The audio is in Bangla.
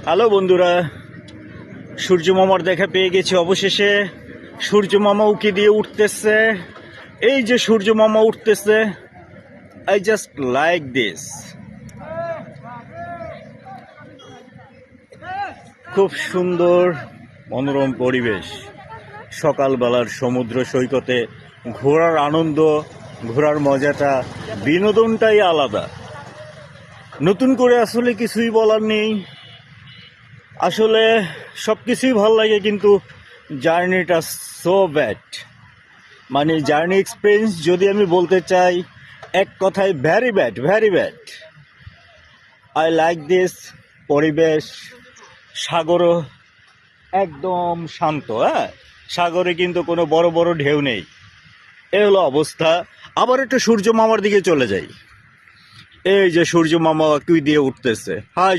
হ্যালো বন্ধুরা, সূর্য মামার দেখা পেয়ে গেছি অবশেষে। সূর্য মামা উকি দিয়ে উঠতেছে। এই যে সূর্য মামা উঠতেছে, আই জাস্ট লাইক দিস। খুব সুন্দর মনোরম পরিবেশ। সকালবেলার সমুদ্র সৈকতে ঘোরার আনন্দ, ঘোরার মজাটা, বিনোদনটাই আলাদা। নতুন করে আসলে কিছুই বলার নেই। আসলে সব কিছুই ভালো লাগে, কিন্তু জার্নিটা সো ব্যাড। মানে জার্নি এক্সপিরিয়েন্স যদি আমি বলতে চাই এক কথায়, vary bad, vary bad. I like this পরিবেশ। সাগরও একদম শান্ত। সাগরে কিন্তু কোনো বড় বড় ঢেউ নেই। এ হলো অবস্থা। আবার একটু সূর্য মামার দিকে চলে যাই। এই যে সূর্য মামা কি দিয়ে উঠতেছে। হাই।